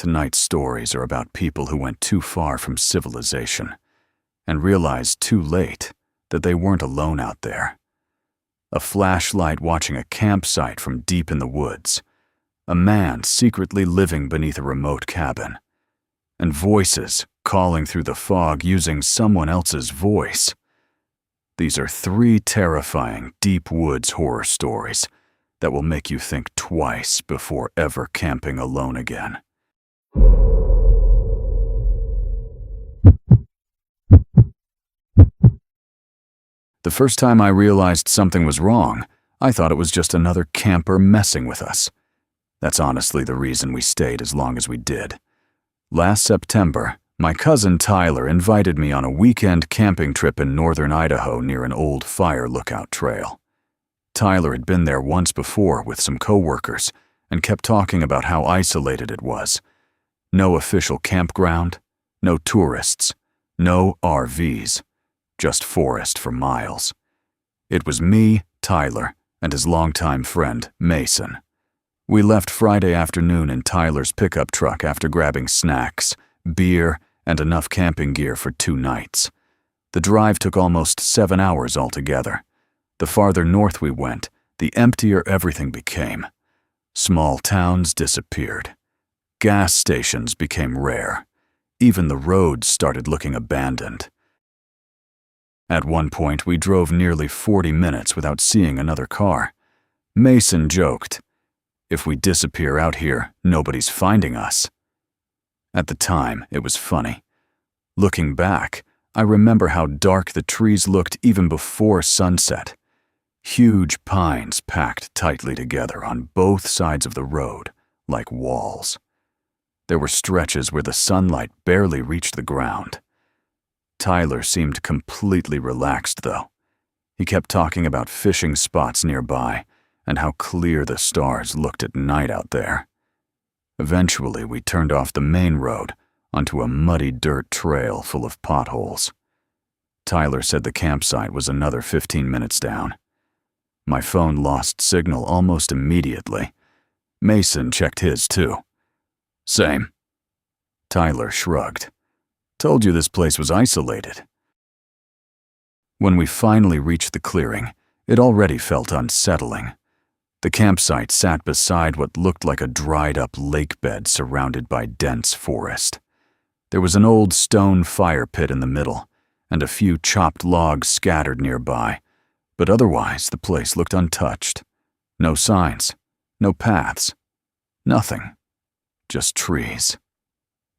tonight's stories are about people who went too far from civilization and realized too late that they weren't alone out there. A flashlight watching a campsite from deep in the woods, a man secretly living beneath a remote cabin, and voices calling through the fog using someone else's voice. These are 3 terrifying deep woods horror stories that will make you think twice before ever camping alone again. The first time I realized something was wrong, I thought it was just another camper messing with us. That's honestly the reason we stayed as long as we did. Last September, my cousin Tyler invited me on a weekend camping trip in northern Idaho near an old fire lookout trail. Tyler had been there once before with some coworkers and kept talking about how isolated it was. No official campground, no tourists, no RVs, just forest for miles. It was me, Tyler, and his longtime friend, Mason. We left Friday afternoon in Tyler's pickup truck after grabbing snacks, beer, and enough camping gear for 2 nights. The drive took almost 7 hours altogether. The farther north we went, the emptier everything became. Small towns disappeared. Gas stations became rare. Even the roads started looking abandoned. At one point, we drove nearly 40 minutes without seeing another car. Mason joked, "If we disappear out here, nobody's finding us." At the time, it was funny. Looking back, I remember how dark the trees looked even before sunset. Huge pines packed tightly together on both sides of the road, like walls. There were stretches where the sunlight barely reached the ground. Tyler seemed completely relaxed, though. He kept talking about fishing spots nearby and how clear the stars looked at night out there. Eventually, we turned off the main road onto a muddy dirt trail full of potholes. Tyler said the campsite was another 15 minutes down. My phone lost signal almost immediately. Mason checked his too. "Same." Tyler shrugged. "Told you this place was isolated." When we finally reached the clearing, it already felt unsettling. The campsite sat beside what looked like a dried-up lake bed surrounded by dense forest. There was an old stone fire pit in the middle, and a few chopped logs scattered nearby, but otherwise the place looked untouched. No signs, no paths, nothing. Just trees.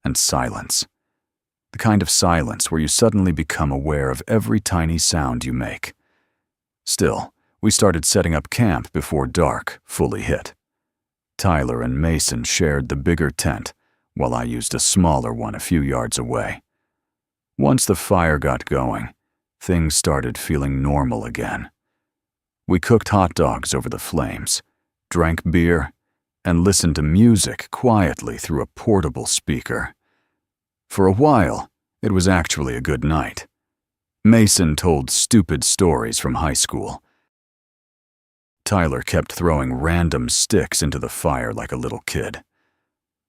And silence. The kind of silence where you suddenly become aware of every tiny sound you make. Still, we started setting up camp before dark fully hit. Tyler and Mason shared the bigger tent, while I used a smaller one a few yards away. Once the fire got going, things started feeling normal again. We cooked hot dogs over the flames, drank beer, and listened to music quietly through a portable speaker. For a while, it was actually a good night. Mason told stupid stories from high school. Tyler kept throwing random sticks into the fire like a little kid.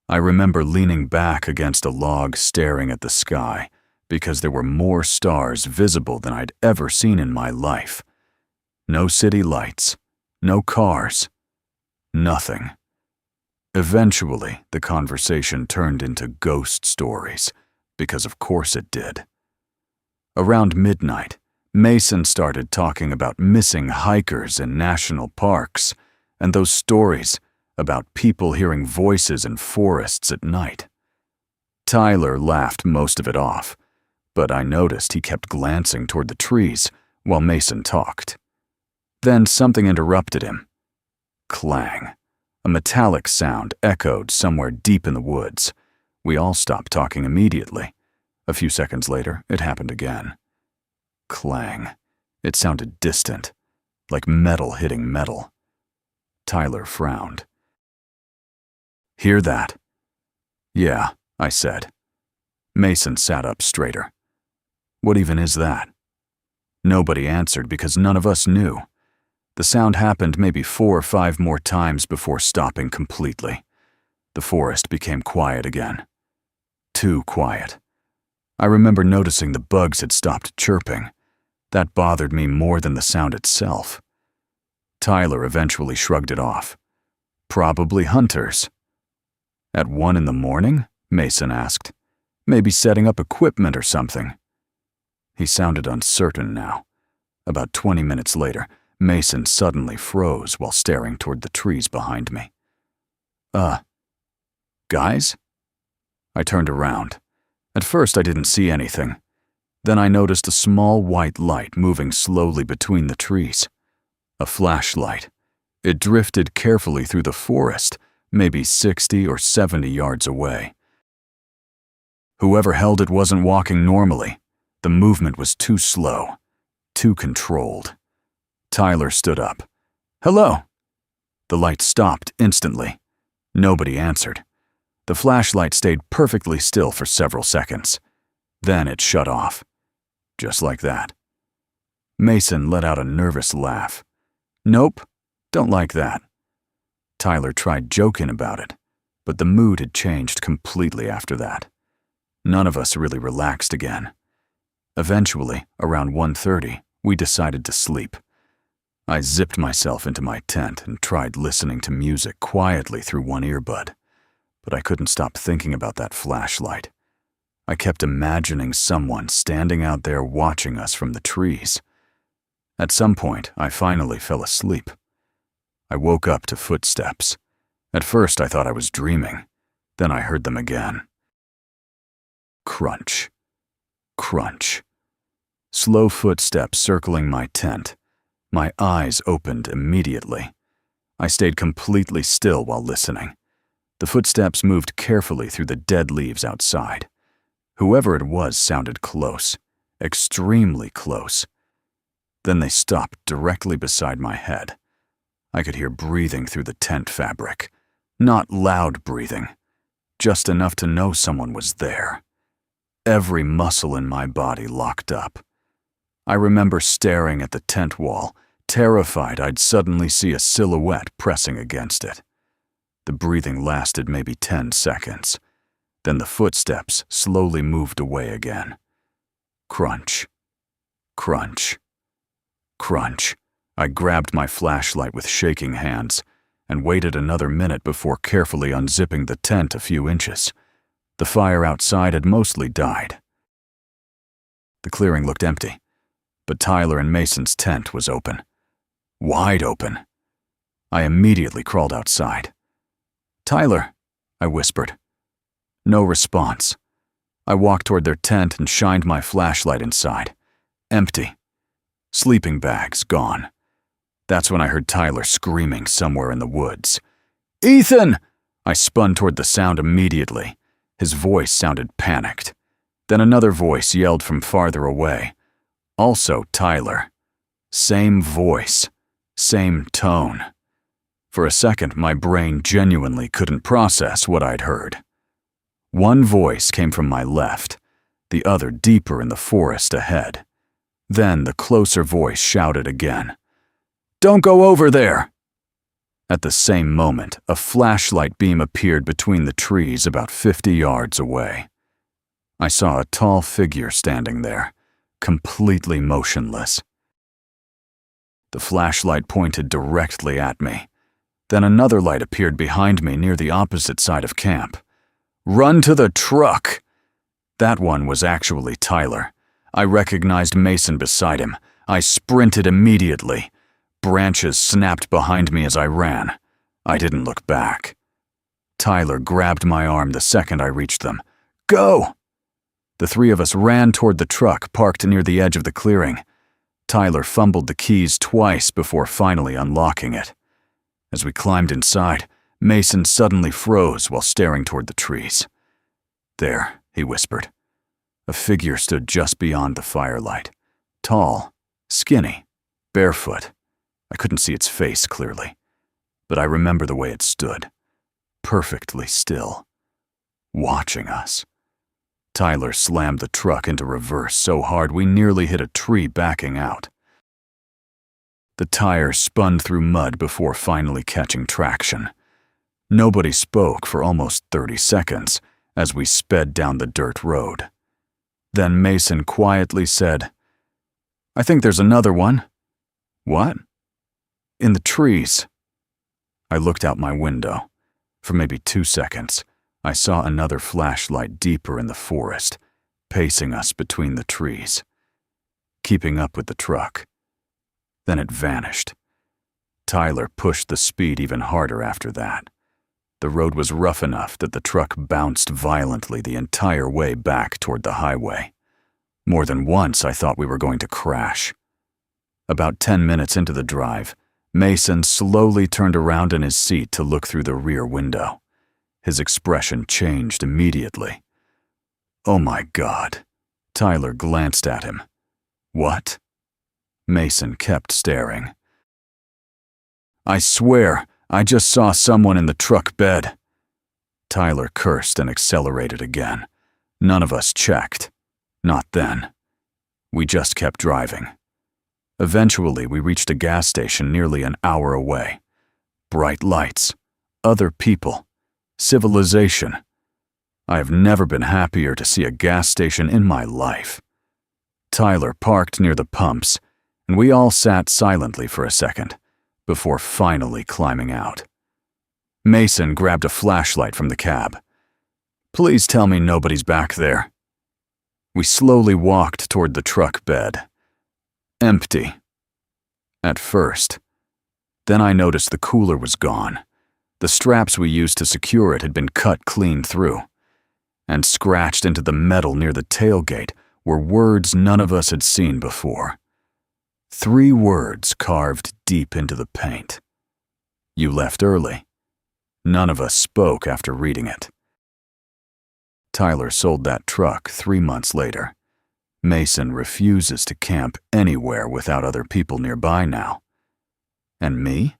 I remember leaning back against a log staring at the sky because there were more stars visible than I'd ever seen in my life. No city lights, no cars, nothing. Eventually, the conversation turned into ghost stories, because of course it did. Around midnight, Mason started talking about missing hikers in national parks and those stories about people hearing voices in forests at night. Tyler laughed most of it off, but I noticed he kept glancing toward the trees while Mason talked. Then something interrupted him. Clang. A metallic sound echoed somewhere deep in the woods. We all stopped talking immediately. A few seconds later, it happened again. Clang. It sounded distant, like metal hitting metal. Tyler frowned. "Hear that?" "Yeah," I said. Mason sat up straighter. "What even is that?" Nobody answered because none of us knew. The sound happened maybe 4 or 5 more times before stopping completely. The forest became quiet again. Too quiet. I remember noticing the bugs had stopped chirping. That bothered me more than the sound itself. Tyler eventually shrugged it off. Probably hunters. At 1 in the morning? Mason asked. Maybe setting up equipment or something. He sounded uncertain now. About 20 minutes later, Mason suddenly froze while staring toward the trees behind me. Guys? I turned around. At first I didn't see anything. Then I noticed a small white light moving slowly between the trees. A flashlight. It drifted carefully through the forest, maybe 60 or 70 yards away. Whoever held it wasn't walking normally. The movement was too slow, too controlled. Tyler stood up. "Hello." The light stopped instantly. Nobody answered. The flashlight stayed perfectly still for several seconds. Then it shut off. Just like that. Mason let out a nervous laugh. "Nope, don't like that." Tyler tried joking about it, but the mood had changed completely after that. None of us really relaxed again. Eventually, around 1:30, we decided to sleep. I zipped myself into my tent and tried listening to music quietly through one earbud, but I couldn't stop thinking about that flashlight. I kept imagining someone standing out there watching us from the trees. At some point, I finally fell asleep. I woke up to footsteps. At first, I thought I was dreaming. Then I heard them again. Crunch. Crunch. Slow footsteps circling my tent. My eyes opened immediately. I stayed completely still while listening. The footsteps moved carefully through the dead leaves outside. Whoever it was sounded close, extremely close. Then they stopped directly beside my head. I could hear breathing through the tent fabric. Not loud breathing, just enough to know someone was there. Every muscle in my body locked up. I remember staring at the tent wall, terrified I'd suddenly see a silhouette pressing against it. The breathing lasted maybe 10 seconds. Then the footsteps slowly moved away again. Crunch. Crunch. Crunch. I grabbed my flashlight with shaking hands and waited another minute before carefully unzipping the tent a few inches. The fire outside had mostly died. The clearing looked empty, but Tyler and Mason's tent was open. Wide open. I immediately crawled outside. "Tyler," I whispered. No response. I walked toward their tent and shined my flashlight inside. Empty. Sleeping bags gone. That's when I heard Tyler screaming somewhere in the woods. "Ethan!" I spun toward the sound immediately. His voice sounded panicked. Then another voice yelled from farther away. Also Tyler. Same voice. Same tone. For a second, my brain genuinely couldn't process what I'd heard. One voice came from my left, the other deeper in the forest ahead. Then the closer voice shouted again. "Don't go over there!" At the same moment, a flashlight beam appeared between the trees about 50 yards away. I saw a tall figure standing there, completely motionless. The flashlight pointed directly at me. Then another light appeared behind me near the opposite side of camp. "Run to the truck!" That one was actually Tyler. I recognized Mason beside him. I sprinted immediately. Branches snapped behind me as I ran. I didn't look back. Tyler grabbed my arm the second I reached them. "Go!" The three of us ran toward the truck parked near the edge of the clearing. Tyler fumbled the keys twice before finally unlocking it. As we climbed inside, Mason suddenly froze while staring toward the trees. "There," he whispered. A figure stood just beyond the firelight. Tall, skinny, barefoot. I couldn't see its face clearly, but I remember the way it stood, perfectly still, watching us. Tyler slammed the truck into reverse so hard we nearly hit a tree backing out. The tire spun through mud before finally catching traction. Nobody spoke for almost 30 seconds as we sped down the dirt road. Then Mason quietly said, "I think there's another one." "What?" "In the trees." I looked out my window. For maybe 2 seconds, I saw another flashlight deeper in the forest, pacing us between the trees, keeping up with the truck. Then it vanished. Tyler pushed the speed even harder after that. The road was rough enough that the truck bounced violently the entire way back toward the highway. More than once, I thought we were going to crash. About 10 minutes into the drive, Mason slowly turned around in his seat to look through the rear window. His expression changed immediately. "Oh my God." Tyler glanced at him. "What?" Mason kept staring. "I swear, I just saw someone in the truck bed." Tyler cursed and accelerated again. None of us checked. Not then. We just kept driving. Eventually, we reached a gas station nearly an hour away. Bright lights, other people, civilization. I have never been happier to see a gas station in my life. Tyler parked near the pumps, and we all sat silently for a second before finally climbing out. Mason grabbed a flashlight from the cab. "Please tell me nobody's back there." We slowly walked toward the truck bed. Empty. At first. Then I noticed the cooler was gone. The straps we used to secure it had been cut clean through. And scratched into the metal near the tailgate were words none of us had seen before. 3 words carved deep into the paint. "You left early." None of us spoke after reading it. Tyler sold that truck 3 months later. Mason refuses to camp anywhere without other people nearby now. And me?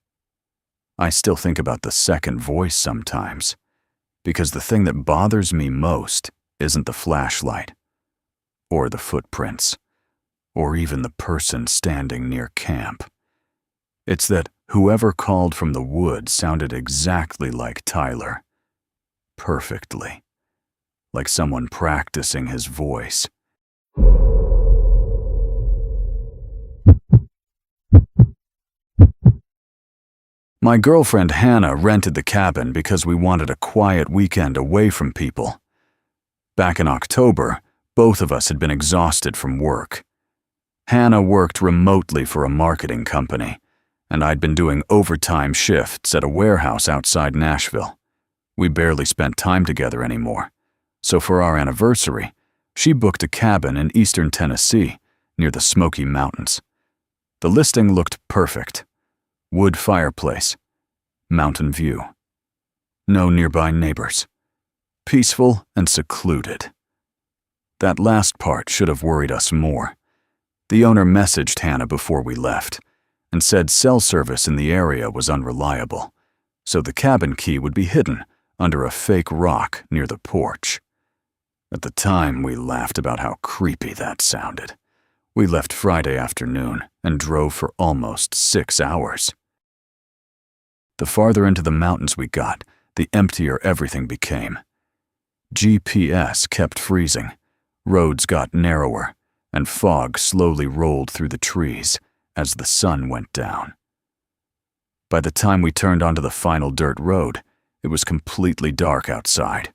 I still think about the second voice sometimes, because the thing that bothers me most isn't the flashlight, or the footprints, or even the person standing near camp. It's that whoever called from the woods sounded exactly like Tyler. Perfectly. Like someone practicing his voice. My girlfriend Hannah rented the cabin because we wanted a quiet weekend away from people. Back in October, both of us had been exhausted from work. Hannah worked remotely for a marketing company, and I'd been doing overtime shifts at a warehouse outside Nashville. We barely spent time together anymore, so for our anniversary, she booked a cabin in eastern Tennessee near the Smoky Mountains. The listing looked perfect. Wood fireplace, mountain view. No nearby neighbors. Peaceful and secluded. That last part should have worried us more. The owner messaged Hannah before we left and said cell service in the area was unreliable, so the cabin key would be hidden under a fake rock near the porch. At the time, we laughed about how creepy that sounded. We left Friday afternoon and drove for almost 6 hours. The farther into the mountains we got, the emptier everything became. GPS kept freezing, roads got narrower, and fog slowly rolled through the trees as the sun went down. By the time we turned onto the final dirt road, it was completely dark outside.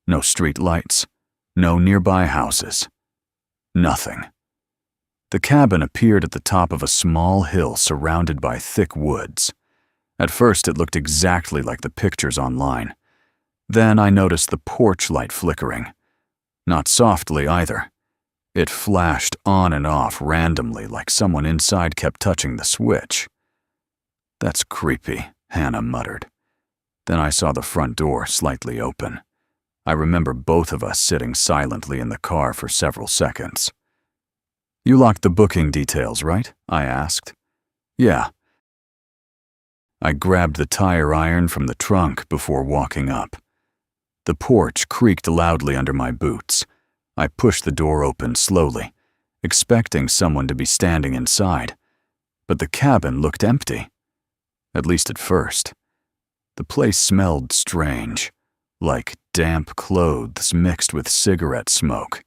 No street lights, no nearby houses. Nothing. The cabin appeared at the top of a small hill surrounded by thick woods. At first, it looked exactly like the pictures online. Then I noticed the porch light flickering. Not softly either. It flashed on and off randomly like someone inside kept touching the switch. "That's creepy," Hannah muttered. Then I saw the front door slightly open. I remember both of us sitting silently in the car for several seconds. "You locked the booking details, right?" I asked. "Yeah." I grabbed the tire iron from the trunk before walking up. The porch creaked loudly under my boots. I pushed the door open slowly, expecting someone to be standing inside, but the cabin looked empty, at least at first. The place smelled strange, like damp clothes mixed with cigarette smoke.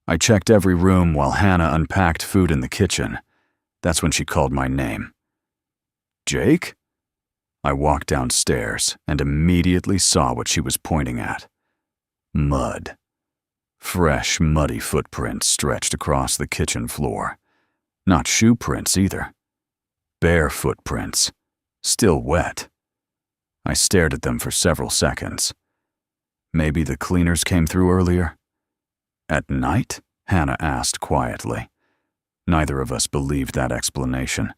I checked every room while Hannah unpacked food in the kitchen. That's when she called my name. Jake? I walked downstairs and immediately saw what she was pointing at. Mud. Fresh, muddy footprints stretched across the kitchen floor. Not shoe prints either. Bare footprints, still wet. I stared at them for several seconds. Maybe the cleaners came through earlier? At night? Hannah asked quietly. Neither of us believed that explanation.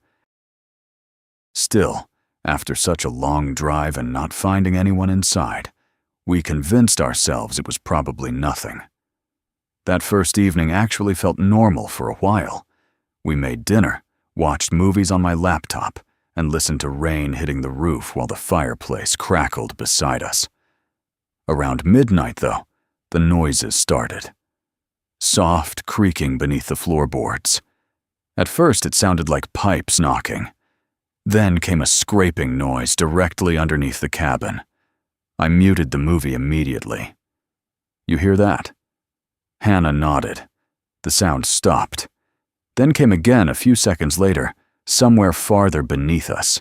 Still, after such a long drive and not finding anyone inside, we convinced ourselves it was probably nothing. That first evening actually felt normal for a while. We made dinner, watched movies on my laptop, and listened to rain hitting the roof while the fireplace crackled beside us. Around midnight, though, the noises started. Soft creaking beneath the floorboards. At first, it sounded like pipes knocking. Then came a scraping noise directly underneath the cabin. I muted the movie immediately. You hear that? Hannah nodded. The sound stopped. Then came again a few seconds later, somewhere farther beneath us.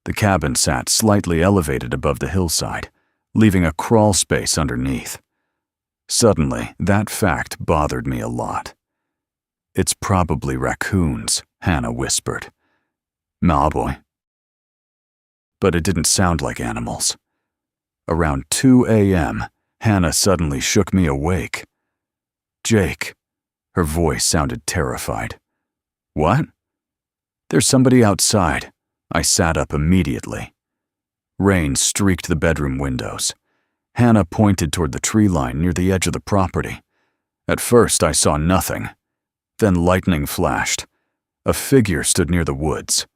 The cabin sat slightly elevated above the hillside, leaving a crawl space underneath. Suddenly, that fact bothered me a lot. It's probably raccoons, Hannah whispered. Nah, boy. But it didn't sound like animals. Around 2 a.m., Hannah suddenly shook me awake. Jake. Her voice sounded terrified. What? There's somebody outside. I sat up immediately. Rain streaked the bedroom windows. Hannah pointed toward the tree line near the edge of the property. At first, I saw nothing. Then lightning flashed. A figure stood near the woods.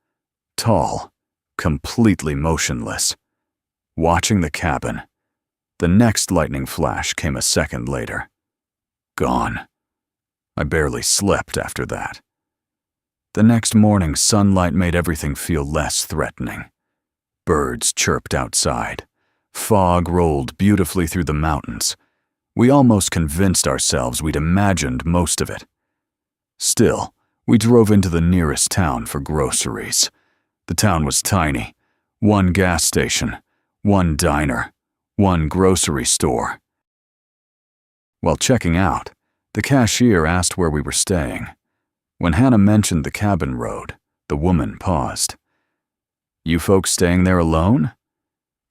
Tall, completely motionless, watching the cabin. The next lightning flash came a second later. Gone. I barely slept after that. The next morning, sunlight made everything feel less threatening. Birds chirped outside. Fog rolled beautifully through the mountains. We almost convinced ourselves we'd imagined most of it. Still, we drove into the nearest town for groceries. The town was tiny. One gas station, one diner, one grocery store. While checking out, the cashier asked where we were staying. When Hannah mentioned the cabin road, the woman paused. You folks staying there alone?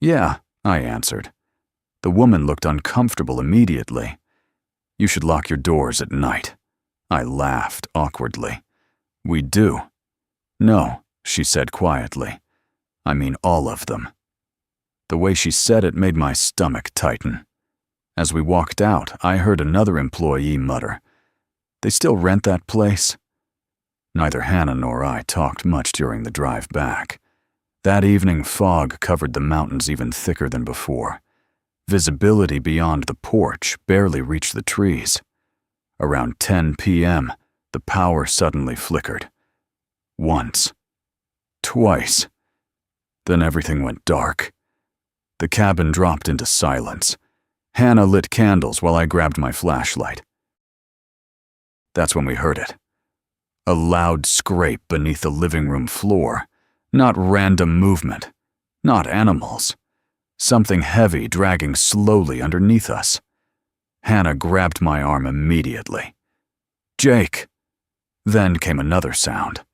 Yeah, I answered. The woman looked uncomfortable immediately. You should lock your doors at night. I laughed awkwardly. We do. No, she said quietly. I mean all of them. The way she said it made my stomach tighten. As we walked out, I heard another employee mutter, They still rent that place? Neither Hannah nor I talked much during the drive back. That evening, fog covered the mountains even thicker than before. Visibility beyond the porch barely reached the trees. Around 10 p.m., the power suddenly flickered. Once. Twice. Then everything went dark. The cabin dropped into silence. Hannah lit candles while I grabbed my flashlight. That's when we heard it. A loud scrape beneath the living room floor. Not random movement. Not animals. Something heavy dragging slowly underneath us. Hannah grabbed my arm immediately. Jake! Then came another sound.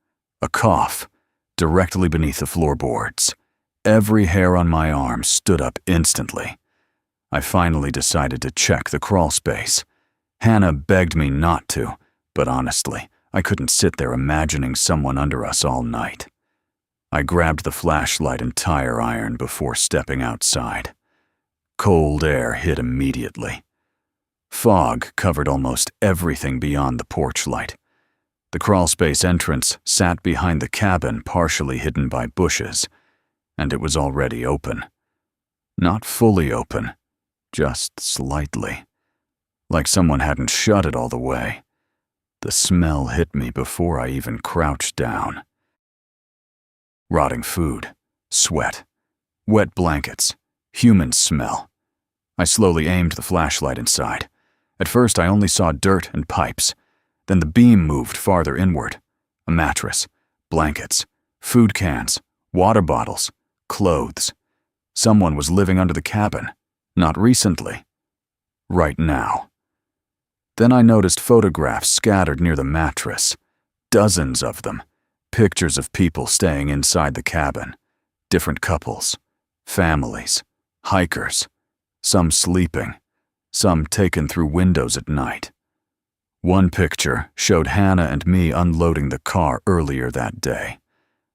A cough, directly beneath the floorboards. Every hair on my arm stood up instantly. I finally decided to check the crawl space. Hannah begged me not to, but honestly, I couldn't sit there imagining someone under us all night. I grabbed the flashlight and tire iron before stepping outside. Cold air hit immediately. Fog covered almost everything beyond the porch light. The crawlspace entrance sat behind the cabin, partially hidden by bushes, and it was already open. Not fully open, just slightly. Like someone hadn't shut it all the way. The smell hit me before I even crouched down. Rotting food, sweat, Wet blankets. Human smell. I slowly aimed the flashlight inside. At first, I only saw dirt and pipes. Then the beam moved farther inward. A mattress, blankets, food cans, water bottles, clothes. Someone was living under the cabin. Not recently. Right now. Then I noticed photographs scattered near the mattress. Dozens of them. Pictures of people staying inside the cabin. Different couples. Families. Hikers. Some sleeping. Some taken through windows at night. One picture showed Hannah and me unloading the car earlier that day.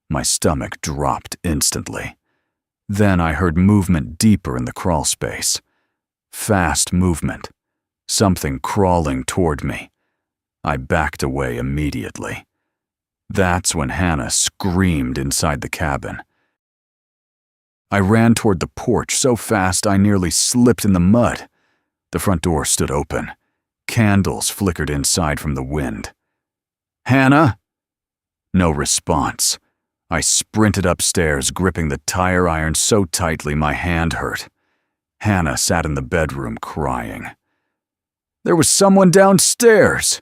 My stomach dropped instantly. Then I heard movement deeper in the crawl space. Fast movement. Something crawling toward me. I backed away immediately. That's when Hannah screamed inside the cabin. I ran toward the porch so fast I nearly slipped in the mud. The front door stood open. Candles flickered inside from the wind. "Hannah?" No response. I sprinted upstairs, gripping the tire iron so tightly my hand hurt. Hannah sat in the bedroom crying. "There was someone downstairs!"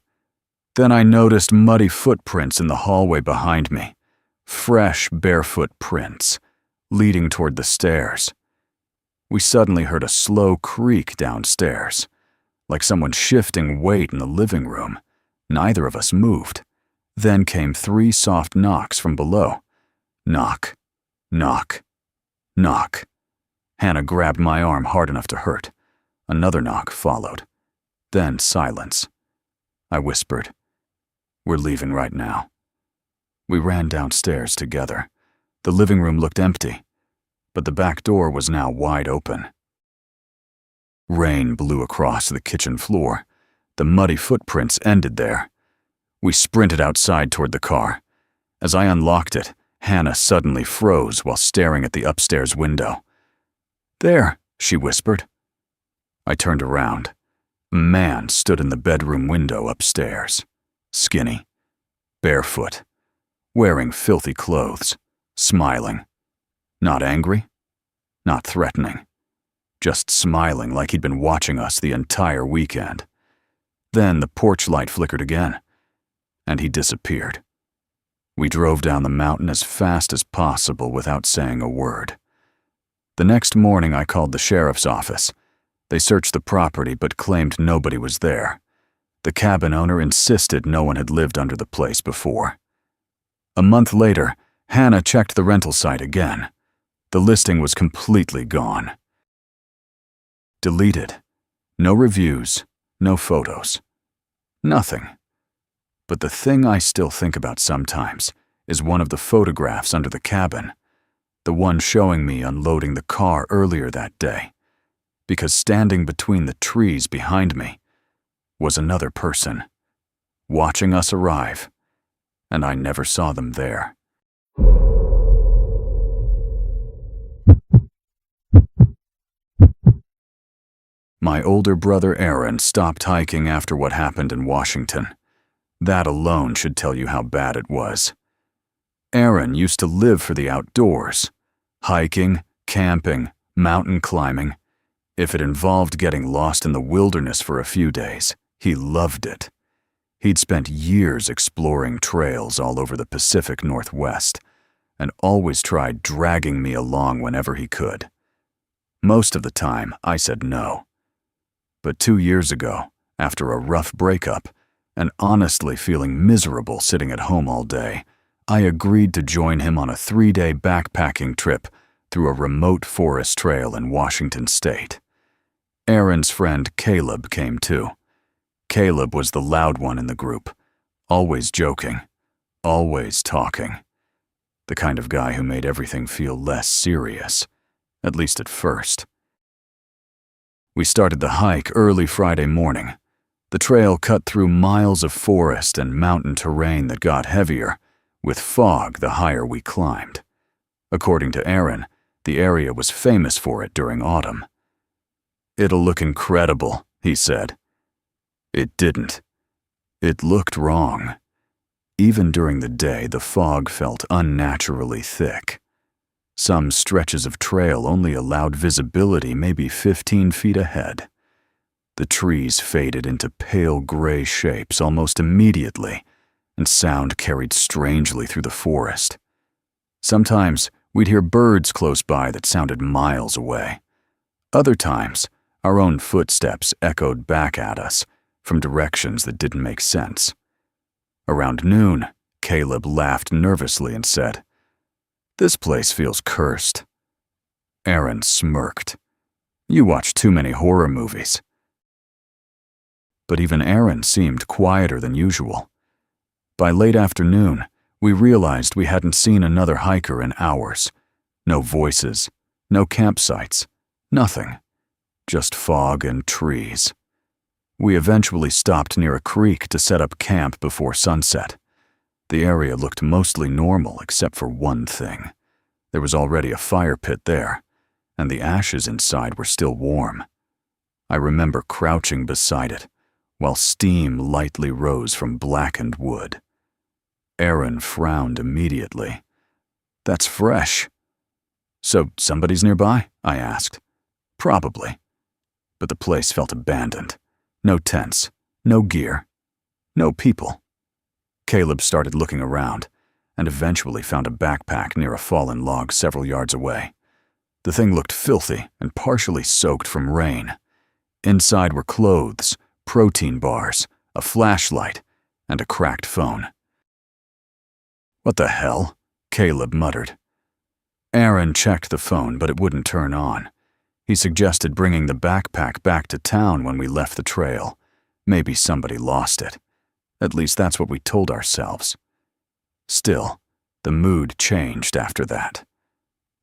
Then I noticed muddy footprints in the hallway behind me. Fresh, barefoot prints, leading toward the stairs. We suddenly heard a slow creak downstairs, like someone shifting weight in the living room. Neither of us moved. Then came 3 soft knocks from below. Knock, knock, knock. Hannah grabbed my arm hard enough to hurt. Another knock followed. Then silence. I whispered, "We're leaving right now." We ran downstairs together. The living room looked empty, but the back door was now wide open. Rain blew across the kitchen floor. The muddy footprints ended there. We sprinted outside toward the car. As I unlocked it, Hannah suddenly froze while staring at the upstairs window. "There," she whispered. I turned around. A man stood in the bedroom window upstairs. Skinny, barefoot, wearing filthy clothes, smiling. Not angry, not threatening, just smiling like he'd been watching us the entire weekend. Then the porch light flickered again, and he disappeared. We drove down the mountain as fast as possible without saying a word. The next morning I called the sheriff's office. They searched the property but claimed nobody was there. The cabin owner insisted no one had lived under the place before. A month later, Hannah checked the rental site again. The listing was completely gone. Deleted. No reviews, no photos. Nothing. But the thing I still think about sometimes is one of the photographs under the cabin, the one showing me unloading the car earlier that day, because standing between the trees behind me was another person, watching us arrive, and I never saw them there. My older brother Aaron stopped hiking after what happened in Washington. That alone should tell you how bad it was. Aaron used to live for the outdoors. Hiking, camping, mountain climbing. If it involved getting lost in the wilderness for a few days, he loved it. He'd spent years exploring trails all over the Pacific Northwest, and always tried dragging me along whenever he could. Most of the time, I said no. But 2 years ago, after a rough breakup, and honestly feeling miserable sitting at home all day, I agreed to join him on a 3-day backpacking trip through a remote forest trail in Washington state. Aaron's friend Caleb came too. Caleb was the loud one in the group, always joking, always talking. The kind of guy who made everything feel less serious, at least at first. We started the hike early Friday morning. The trail cut through miles of forest and mountain terrain that got heavier, with fog the higher we climbed. According to Aaron, the area was famous for it during autumn. "It'll look incredible," he said. It didn't. It looked wrong. Even during the day, the fog felt unnaturally thick. Some stretches of trail only allowed visibility maybe 15 feet ahead. The trees faded into pale gray shapes almost immediately, and sound carried strangely through the forest. Sometimes we'd hear birds close by that sounded miles away. Other times, our own footsteps echoed back at us from directions that didn't make sense. Around noon, Caleb laughed nervously and said, "This place feels cursed." Aaron smirked. "You watch too many horror movies." But even Aaron seemed quieter than usual. By late afternoon, we realized we hadn't seen another hiker in hours. No voices, no campsites, nothing. Just fog and trees. We eventually stopped near a creek to set up camp before sunset. The area looked mostly normal except for one thing. There was already a fire pit there, and the ashes inside were still warm. I remember crouching beside it, while steam lightly rose from blackened wood. Aaron frowned immediately. "That's fresh." "So somebody's nearby?" I asked. "Probably." But the place felt abandoned. No tents, no gear, no people. Caleb started looking around, and eventually found a backpack near a fallen log several yards away. The thing looked filthy and partially soaked from rain. Inside were clothes, protein bars, a flashlight, and a cracked phone. "What the hell?" Caleb muttered. Aaron checked the phone, but it wouldn't turn on. He suggested bringing the backpack back to town when we left the trail. Maybe somebody lost it. At least that's what we told ourselves. Still, the mood changed after that.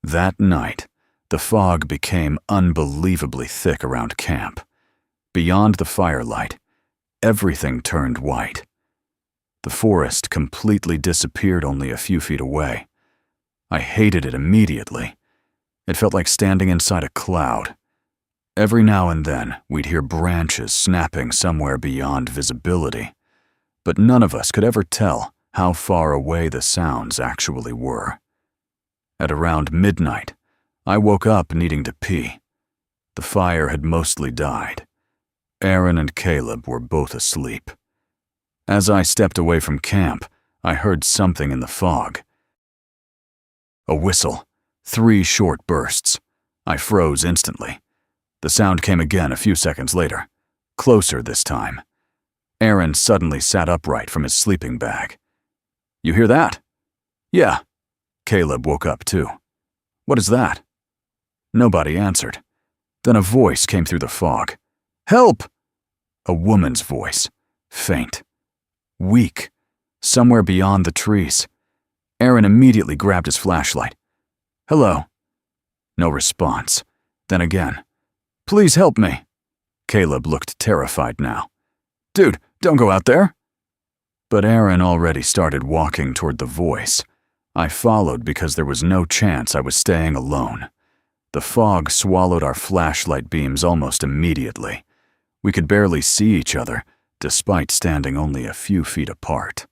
That night, the fog became unbelievably thick around camp. Beyond the firelight, everything turned white. The forest completely disappeared only a few feet away. I hated it immediately. It felt like standing inside a cloud. Every now and then, we'd hear branches snapping somewhere beyond visibility, but none of us could ever tell how far away the sounds actually were. At around midnight, I woke up needing to pee. The fire had mostly died. Aaron and Caleb were both asleep. As I stepped away from camp, I heard something in the fog. A whistle. 3 short bursts. I froze instantly. The sound came again a few seconds later, closer this time. Aaron suddenly sat upright from his sleeping bag. "You hear that?" "Yeah." Caleb woke up too. "What is that?" Nobody answered. Then a voice came through the fog. "Help!" A woman's voice, faint, weak, somewhere beyond the trees. Aaron immediately grabbed his flashlight. "Hello." No response. Then again. "Please help me." Caleb looked terrified now. "Dude, don't go out there." But Aaron already started walking toward the voice. I followed because there was no chance I was staying alone. The fog swallowed our flashlight beams almost immediately. We could barely see each other, despite standing only a few feet apart.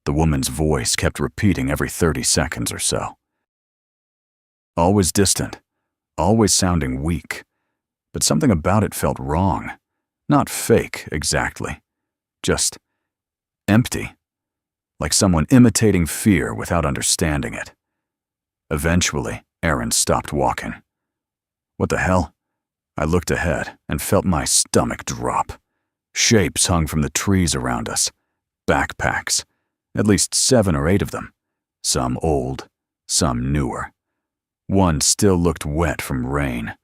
The woman's voice kept repeating every 30 seconds or so. Always distant, always sounding weak, but something about it felt wrong. Not fake, exactly. Just empty. Like someone imitating fear without understanding it. Eventually, Aaron stopped walking. What the hell? I looked ahead and felt my stomach drop. Shapes hung from the trees around us. Backpacks. At least 7 or 8 of them. Some old, some newer. One still looked wet from rain.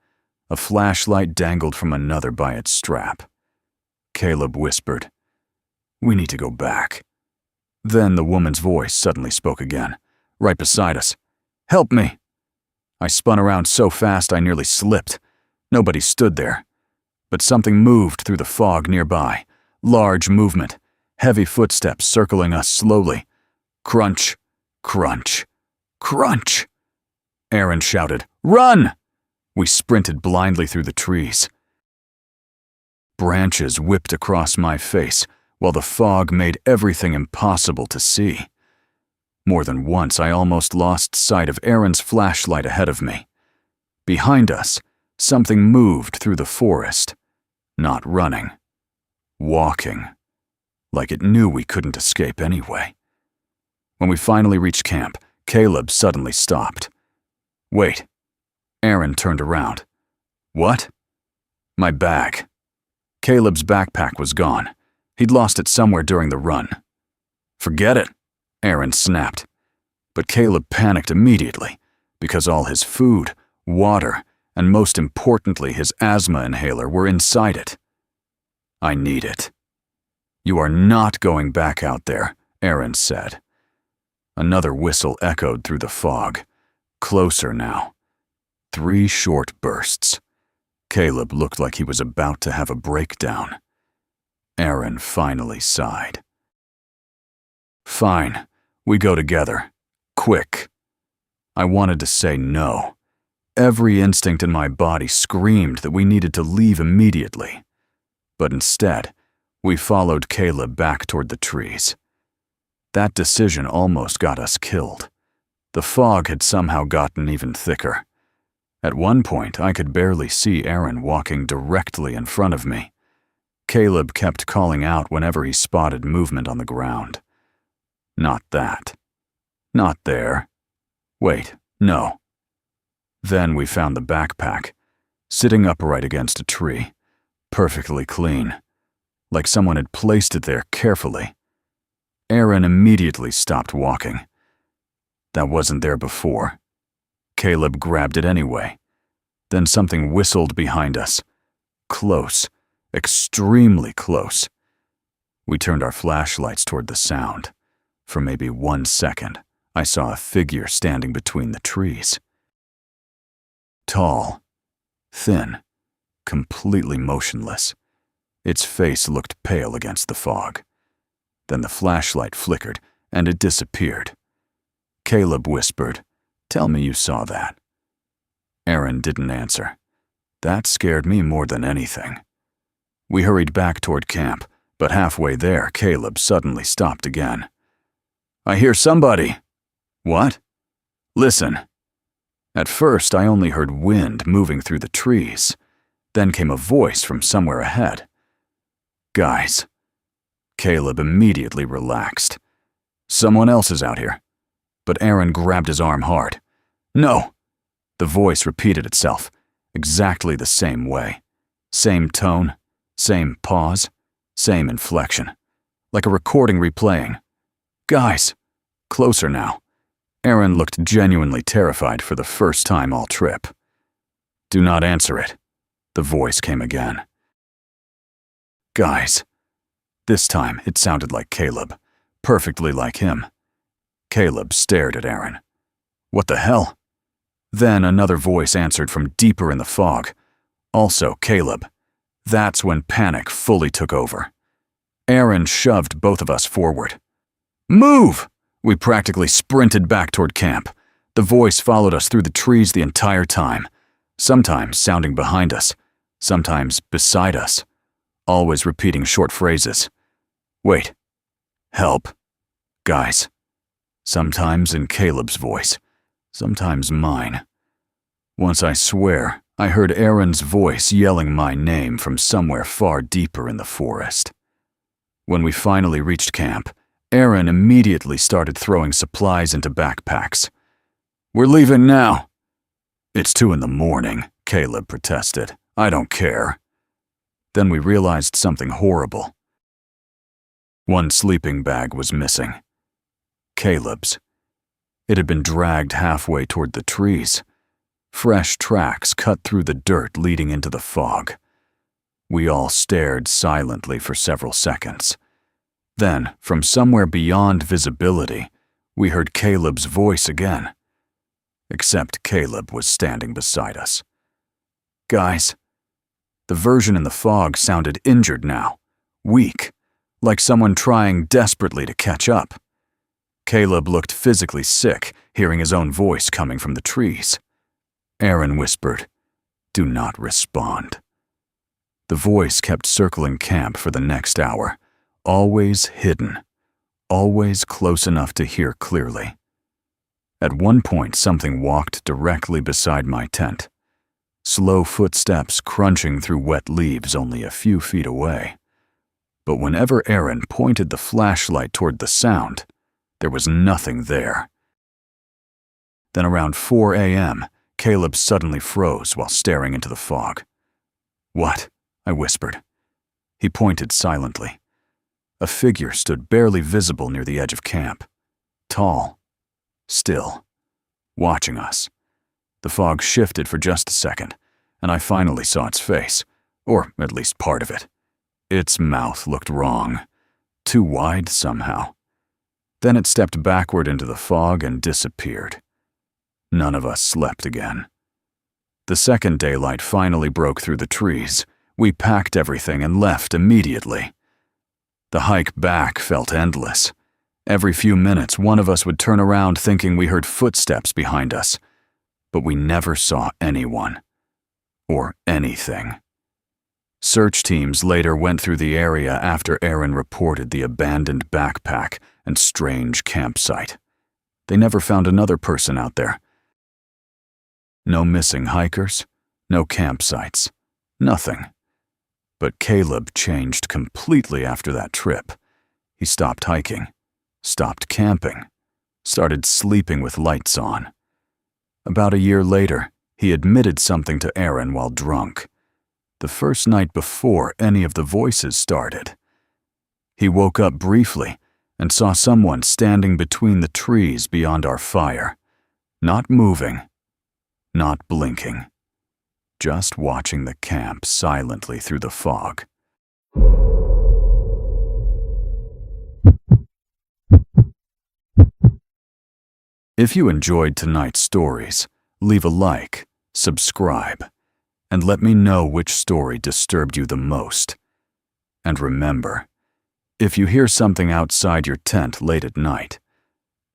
A flashlight dangled from another by its strap. Caleb whispered, "We need to go back." Then the woman's voice suddenly spoke again, right beside us. "Help me!" I spun around so fast I nearly slipped. Nobody stood there. But something moved through the fog nearby. Large movement. Heavy footsteps circling us slowly. Crunch, crunch, crunch. Aaron shouted, "Run!" We sprinted blindly through the trees. Branches whipped across my face, while the fog made everything impossible to see. More than once, I almost lost sight of Aaron's flashlight ahead of me. Behind us, something moved through the forest. Not running. Walking. Like it knew we couldn't escape anyway. When we finally reached camp, Caleb suddenly stopped. "Wait." Aaron turned around. "What?" "My bag." Caleb's backpack was gone. He'd lost it somewhere during the run. "Forget it," Aaron snapped. But Caleb panicked immediately, because all his food, water, and most importantly his asthma inhaler were inside it. "I need it." "You are not going back out there," Aaron said. Another whistle echoed through the fog. Closer now. 3 short bursts. Caleb looked like he was about to have a breakdown. Aaron finally sighed. "Fine, we go together. Quick." I wanted to say no. Every instinct in my body screamed that we needed to leave immediately. But instead, we followed Caleb back toward the trees. That decision almost got us killed. The fog had somehow gotten even thicker. At one point, I could barely see Aaron walking directly in front of me. Caleb kept calling out whenever he spotted movement on the ground. Not that. Not there. Wait, no. Then we found the backpack, sitting upright against a tree, perfectly clean, like someone had placed it there carefully. Aaron immediately stopped walking. That wasn't there before. Caleb grabbed it anyway. Then something whistled behind us. Close, extremely close. We turned our flashlights toward the sound. For maybe 1 second, I saw a figure standing between the trees. Tall, thin, completely motionless. Its face looked pale against the fog. Then the flashlight flickered, and it disappeared. Caleb whispered, "Tell me you saw that." Aaron didn't answer. That scared me more than anything. We hurried back toward camp, but halfway there, Caleb suddenly stopped again. "I hear somebody." "What?" "Listen." At first, I only heard wind moving through the trees. Then came a voice from somewhere ahead. "Guys." Caleb immediately relaxed. "Someone else is out here." But Aaron grabbed his arm hard. "No." The voice repeated itself, exactly the same way. Same tone, same pause, same inflection. Like a recording replaying. "Guys." Closer now. Aaron looked genuinely terrified for the first time all trip. "Do not answer it." The voice came again. "Guys." This time it sounded like Caleb, perfectly like him. Caleb stared at Aaron. "What the hell?" Then another voice answered from deeper in the fog. Also Caleb. That's when panic fully took over. Aaron shoved both of us forward. "Move!" We practically sprinted back toward camp. The voice followed us through the trees the entire time, sometimes sounding behind us, sometimes beside us, always repeating short phrases. "Wait. Help. Guys." Sometimes in Caleb's voice, sometimes mine. Once I swear, I heard Aaron's voice yelling my name from somewhere far deeper in the forest. When we finally reached camp, Aaron immediately started throwing supplies into backpacks. "We're leaving now." "It's 2 a.m, Caleb protested. "I don't care." Then we realized something horrible. One sleeping bag was missing. Caleb's. It had been dragged halfway toward the trees. Fresh tracks cut through the dirt leading into the fog. We all stared silently for several seconds. Then, from somewhere beyond visibility, we heard Caleb's voice again. Except Caleb was standing beside us. "Guys." The version in the fog sounded injured now, weak, like someone trying desperately to catch up. Caleb looked physically sick, hearing his own voice coming from the trees. Aaron whispered, "Do not respond." The voice kept circling camp for the next hour, always hidden, always close enough to hear clearly. At one point, something walked directly beside my tent, slow footsteps crunching through wet leaves only a few feet away. But whenever Aaron pointed the flashlight toward the sound, there was nothing there. Then around 4 a.m., Caleb suddenly froze while staring into the fog. "What?" I whispered. He pointed silently. A figure stood barely visible near the edge of camp. Tall, still, watching us. The fog shifted for just a second, and I finally saw its face, or at least part of it. Its mouth looked wrong, too wide somehow. Then it stepped backward into the fog and disappeared. None of us slept again. The second daylight finally broke through the trees. We packed everything and left immediately. The hike back felt endless. Every few minutes, one of us would turn around thinking we heard footsteps behind us, but we never saw anyone or anything. Search teams later went through the area after Aaron reported the abandoned backpack and strange campsite. They never found another person out there. No missing hikers, no campsites, nothing. But Caleb changed completely after that trip. He stopped hiking, stopped camping, started sleeping with lights on. About a year later, he admitted something to Aaron while drunk. The first night before any of the voices started. He woke up briefly and saw someone standing between the trees beyond our fire, not moving, not blinking, just watching the camp silently through the fog. If you enjoyed tonight's stories, leave a like, subscribe, and let me know which story disturbed you the most. And remember, if you hear something outside your tent late at night,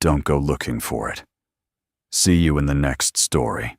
don't go looking for it. See you in the next story.